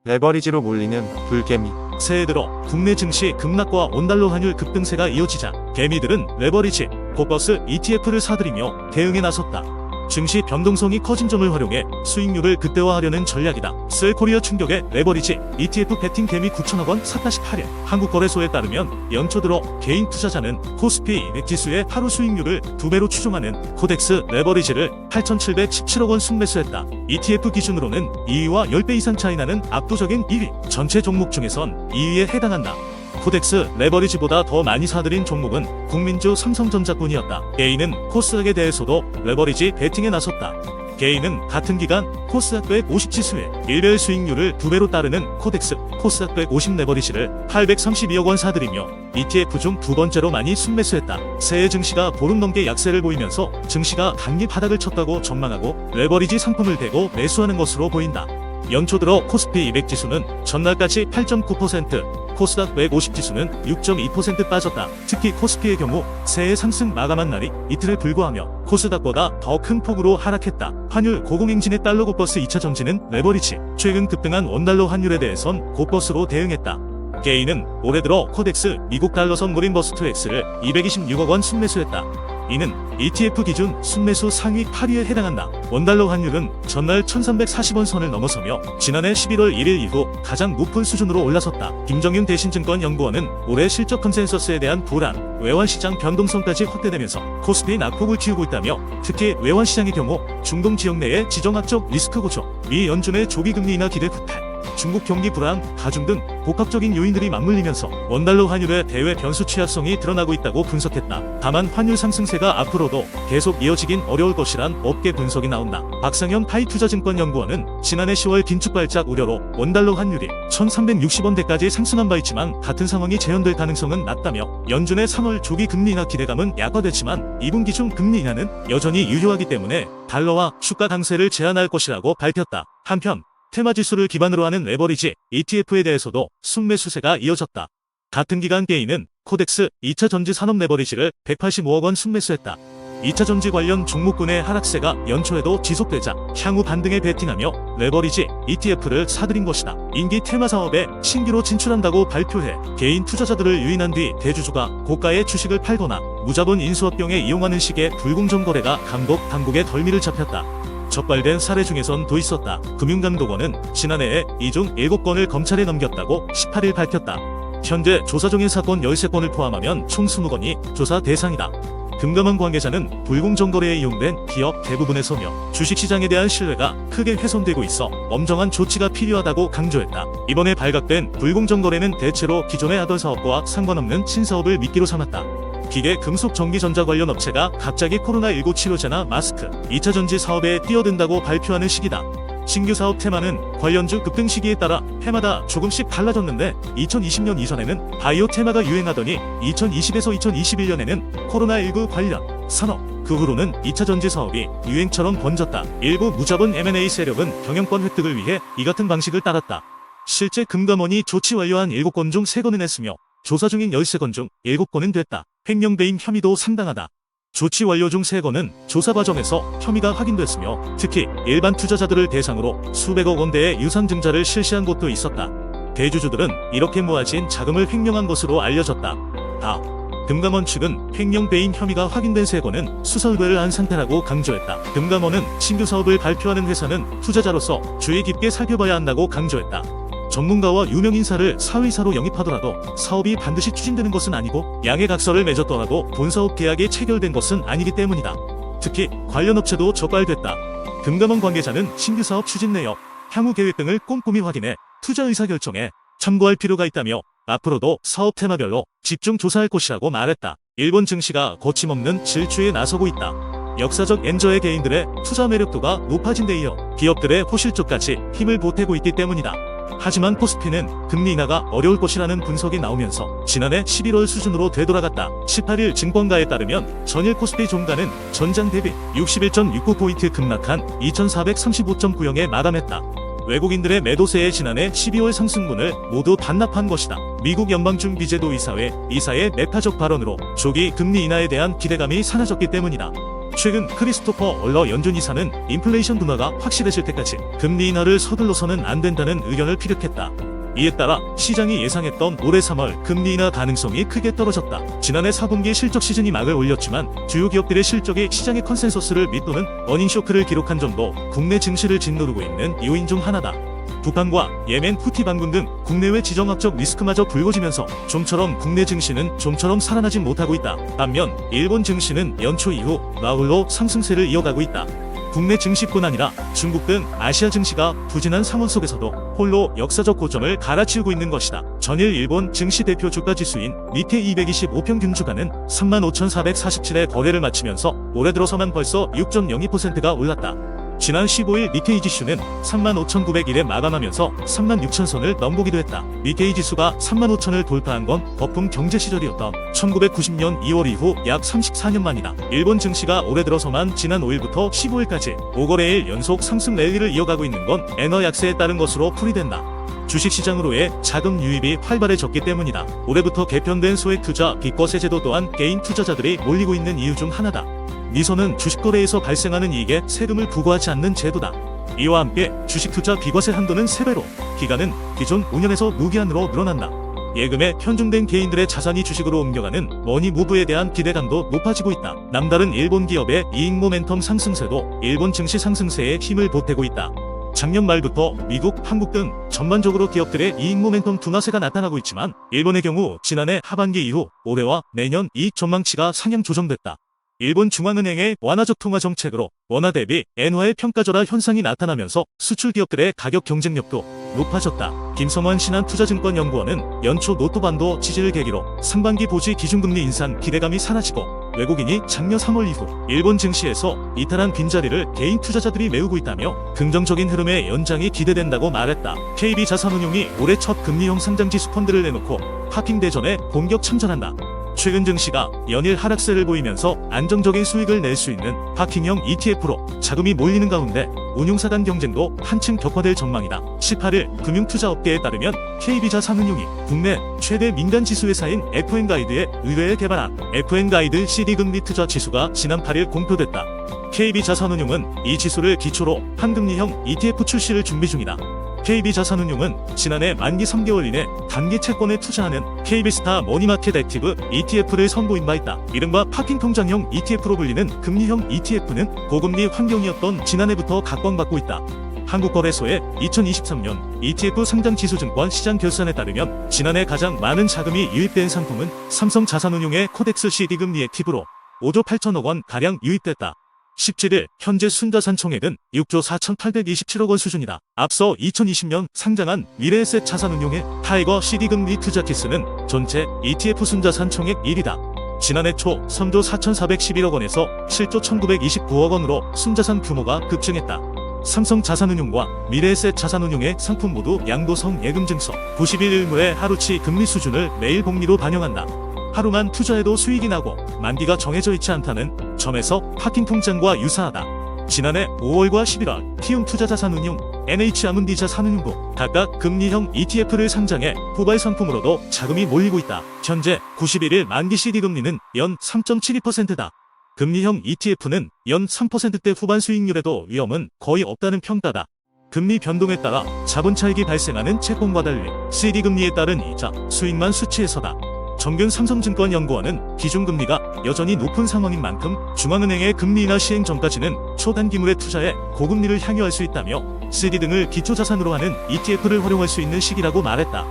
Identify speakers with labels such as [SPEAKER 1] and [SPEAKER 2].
[SPEAKER 1] 레버리지로 몰리는 불개미.
[SPEAKER 2] 새해 들어 국내 증시 급락과 원달러 환율 급등세가 이어지자 개미들은 레버리지, 코버스 ETF를 사들이며 대응에 나섰다. 증시 변동성이 커진 점을 활용해 수익률을 극대화하려는 전략이다. 셀코리아 충격에 레버리지 ETF 베팅 개미 9천억원 샀다시 8일 한국거래소에 따르면 연초 들어 개인 투자자는 코스피 200지수의 하루 수익률을 2배로 추종하는 코덱스 레버리지를 8,717억원 순매수했다. ETF 기준으로는 2위와 10배 이상 차이 나는 압도적인 1위. 전체 종목 중에선 2위에 해당한다. 코덱스 레버리지보다 더 많이 사들인 종목은 국민주 삼성전자뿐이었다. 개인은 코스닥에 대해서도 레버리지 베팅에 나섰다. 개인은 같은 기간 코스닥 150지수의 일별 수익률을 2배로 따르는 코덱스 코스닥 150 레버리지를 832억원 사들이며 ETF 중 두 번째로 많이 순매수했다. 새해 증시가 보름 넘게 약세를 보이면서 증시가 단기 바닥을 쳤다고 전망하고 레버리지 상품을 대고 매수하는 것으로 보인다. 연초 들어 코스피 200지수는 전날까지 8.9%, 코스닥 150지수는 6.2% 빠졌다. 특히 코스피의 경우 새해 상승 마감한 날이 이틀에 불과하며 코스닥보다 더 큰 폭으로 하락했다. 환율 고공행진의 달러 곧버스 2차 전지는 레버리지, 최근 급등한 원달러 환율에 대해선 곧버스로 대응했다. 개인은 올해 들어 코덱스 미국 달러 선 인버스트 X를 226억원 순매수했다. 이는 ETF 기준 순매수 상위 8위에 해당한다. 원달러 환율은 전날 1340원 선을 넘어서며 지난해 11월 1일 이후 가장 높은 수준으로 올라섰다. 김정윤 대신증권연구원은 올해 실적 컨센서스에 대한 불안, 외환시장 변동성까지 확대되면서 코스피 낙폭을 키우고 있다며 특히 외환시장의 경우 중동 지역 내의 지정학적 리스크 고조, 미 연준의 조기금리 인하 기대 후퇴, 중국 경기 불안, 가중 등 복합적인 요인들이 맞물리면서 원달러 환율의 대외 변수 취약성이 드러나고 있다고 분석했다. 다만 환율 상승세가 앞으로도 계속 이어지긴 어려울 것이란 업계 분석이 나온다. 박상현 파이투자증권연구원은 지난해 10월 긴축 발작 우려로 원달러 환율이 1360원대까지 상승한 바 있지만 같은 상황이 재현될 가능성은 낮다며 연준의 3월 조기 금리 인하 기대감은 약화됐지만 2분기 중 금리 인하는 여전히 유효하기 때문에 달러와 주가 강세를 제한할 것이라고 밝혔다. 한편 테마지수를 기반으로 하는 레버리지 ETF에 대해서도 순매수세가 이어졌다. 같은 기간 개인은 코덱스 2차 전지 산업 레버리지를 185억원 순매수했다. 2차 전지 관련 종목군의 하락세가 연초에도 지속되자 향후 반등에 베팅하며 레버리지 ETF를 사들인 것이다. 인기 테마 사업에 신규로 진출한다고 발표해 개인 투자자들을 유인한 뒤 대주주가 고가의 주식을 팔거나 무자본 인수합병에 이용하는 식의 불공정 거래가 감독 당국의 덜미를 잡혔다. 적발된 사례 중에선 도 있었다. 금융감독원은 지난해에 이 중 7건을 검찰에 넘겼다고 18일 밝혔다. 현재 조사 중인 사건 13건을 포함하면 총 20건이 조사 대상이다. 금감원 관계자는 불공정 거래에 이용된 기업 대부분에서며 주식시장에 대한 신뢰가 크게 훼손되고 있어 엄정한 조치가 필요하다고 강조했다. 이번에 발각된 불공정 거래는 대체로 기존에 하던 사업과 상관없는 신사업을 미끼로 삼았다. 기계, 금속, 전기, 전자 관련 업체가 갑자기 코로나19 치료제나 마스크, 2차 전지 사업에 뛰어든다고 발표하는 시기다. 신규 사업 테마는 관련주 급등 시기에 따라 해마다 조금씩 달라졌는데 2020년 이전에는 바이오 테마가 유행하더니 2020에서 2021년에는 코로나19 관련 산업, 그 후로는 2차 전지 사업이 유행처럼 번졌다. 일부 무자본 M&A 세력은 경영권 획득을 위해 이 같은 방식을 따랐다. 실제 금감원이 조치 완료한 7건 중 3건은 했으며 조사 중인 13건 중 7건은 됐다. 횡령배임 혐의도 상당하다. 조치 완료 중 3건은 조사 과정에서 혐의가 확인됐으며 특히 일반 투자자들을 대상으로 수백억 원대의 유상증자를 실시한 곳도 있었다. 대주주들은 이렇게 모아진 자금을 횡령한 것으로 알려졌다. 금감원 측은 횡령배임 혐의가 확인된 3건은 수사 의뢰를 한 상태라고 강조했다. 금감원은 신규 사업을 발표하는 회사는 투자자로서 주의 깊게 살펴봐야 한다고 강조했다. 전문가와 유명 인사를 사회이사로 영입하더라도 사업이 반드시 추진되는 것은 아니고 양해각서를 맺었더라도 본사업 계약이 체결된 것은 아니기 때문이다. 특히 관련 업체도 적발됐다. 금감원 관계자는 신규 사업 추진 내역, 향후 계획 등을 꼼꼼히 확인해 투자 의사 결정에 참고할 필요가 있다며 앞으로도 사업 테마별로 집중 조사할 것이라고 말했다. 일본 증시가 거침없는 질주에 나서고 있다. 역사적 엔저의 개인들의 투자 매력도가 높아진 데 이어 기업들의 호실적까지 힘을 보태고 있기 때문이다. 하지만 코스피는 금리 인하가 어려울 것이라는 분석이 나오면서 지난해 11월 수준으로 되돌아갔다. 18일 증권가에 따르면 전일 코스피 종가는 전장 대비 61.69포인트 급락한 2435.90에 마감했다. 외국인들의 매도세에 지난해 12월 상승분을 모두 반납한 것이다. 미국 연방준비제도 이사회 이사의 매파적 발언으로 조기 금리 인하에 대한 기대감이 사라졌기 때문이다. 최근 크리스토퍼 얼러 연준 이사는 인플레이션 둔화가 확실해질 때까지 금리 인하를 서둘러서는 안 된다는 의견을 피력했다. 이에 따라 시장이 예상했던 올해 3월 금리 인하 가능성이 크게 떨어졌다. 지난해 4분기 실적 시즌이 막을 올렸지만 주요 기업들의 실적이 시장의 컨센서스를 밑도는 어닝 쇼크를 기록한 점도 국내 증시를 짓누르고 있는 요인 중 하나다. 북한과 예멘 후티 반군 등 국내외 지정학적 리스크마저 불거지면서 좀처럼 국내 증시는 좀처럼 살아나진 못하고 있다. 반면 일본 증시는 연초 이후 나홀로 상승세를 이어가고 있다. 국내 증시뿐 아니라 중국 등 아시아 증시가 부진한 상황 속에서도 홀로 역사적 고점을 갈아치우고 있는 것이다. 전일 일본 증시 대표 주가 지수인 니케이 225 평균 주가는 35,447에 거래를 마치면서 올해 들어서만 벌써 6.02%가 올랐다. 지난 15일 니케이 지수는 35,901에 마감하면서 36,000선을 넘보기도 했다. 니케이 지수가 35,000을 돌파한 건 거품 경제 시절이었던 1990년 2월 이후 약 34년 만이다. 일본 증시가 올해 들어서만 지난 5일부터 15일까지 5거래일 연속 상승 랠리를 이어가고 있는 건 엔화 약세에 따른 것으로 풀이된다. 주식시장으로의 자금 유입이 활발해졌기 때문이다. 올해부터 개편된 소액 투자 비과세 제도 또한 개인 투자자들이 몰리고 있는 이유 중 하나다. 미소는 주식거래에서 발생하는 이익에 세금을 부과하지 않는 제도다. 이와 함께 주식투자 비과세 한도는 3배로, 기간은 기존 5년에서 무기한으로 늘어난다. 예금에 편중된 개인들의 자산이 주식으로 옮겨가는 머니무브에 대한 기대감도 높아지고 있다. 남다른 일본 기업의 이익 모멘텀 상승세도 일본 증시 상승세에 힘을 보태고 있다. 작년 말부터 미국, 한국 등 전반적으로 기업들의 이익 모멘텀 둔화세가 나타나고 있지만 일본의 경우 지난해 하반기 이후 올해와 내년 이익 전망치가 상향 조정됐다. 일본 중앙은행의 완화적 통화 정책으로 원화 대비 엔화의 평가절하 현상이 나타나면서 수출 기업들의 가격 경쟁력도 높아졌다. 김성환 신한투자증권연구원은 연초 노토반도 지지를 계기로 상반기 보지 기준금리 인상 기대감이 사라지고 외국인이 작년 3월 이후 일본 증시에서 이탈한 빈자리를 개인 투자자들이 메우고 있다며 긍정적인 흐름의 연장이 기대된다고 말했다. KB자산운용이 올해 첫 금리형 상장지수 펀드를 내놓고 파킹 대전에 본격 참전한다. 최근 증시가 연일 하락세를 보이면서 안정적인 수익을 낼 수 있는 파킹형 ETF로 자금이 몰리는 가운데 운용사 간 경쟁도 한층 격화될 전망이다. 18일 금융투자업계에 따르면 KB자산운용이 국내 최대 민간지수회사인 FN가이드의 의뢰에 개발한 FN가이드 CD금리 투자 지수가 지난 8일 공표됐다. KB자산운용은 이 지수를 기초로 한금리형 ETF 출시를 준비 중이다. KB자산운용은 지난해 만기 3개월 이내 단기 채권에 투자하는 KB스타 머니마켓 액티브 ETF를 선보인 바 있다. 이른바 파킹 통장형 ETF로 불리는 금리형 ETF는 고금리 환경이었던 지난해부터 각광받고 있다. 한국거래소의 2023년 ETF 상장지수증권 시장 결산에 따르면 지난해 가장 많은 자금이 유입된 상품은 삼성자산운용의 코덱스 CD금리 액티브로 5조 8천억 원 가량 유입됐다. 17일 현재 순자산 총액은 6조 4,827억 원 수준이다. 앞서 2020년 상장한 미래에셋 자산운용의 타이거 CD금리 투자 키스는 전체 ETF 순자산 총액 1위다. 지난해 초 3조 4,411억 원에서 7조 1,929억 원으로 순자산 규모가 급증했다. 삼성자산운용과 미래에셋 자산운용의 상품 모두 양도성 예금증서 90일 일무의 하루치 금리 수준을 매일 복리로 반영한다. 하루만 투자해도 수익이 나고 만기가 정해져 있지 않다는 점에서 파킹 통장과 유사하다. 지난해 5월과 11월 키움투자자산운용, NH아문디자산운용도 각각 금리형 ETF를 상장해 후발 상품으로도 자금이 몰리고 있다. 현재 91일 만기 CD금리는 연 3.72%다. 금리형 ETF는 연 3%대 후반 수익률에도 위험은 거의 없다는 평가다. 금리 변동에 따라 자본 차익이 발생하는 채권과 달리 CD금리에 따른 이자, 수익만 수치에서다. 정균삼성증권연구원은 기준금리가 여전히 높은 상황인 만큼 중앙은행의 금리 인하 시행 전까지는 초단기물에 투자해 고금리를 향유할 수 있다며 CD 등을 기초자산으로 하는 ETF를 활용할 수 있는 시기라고 말했다.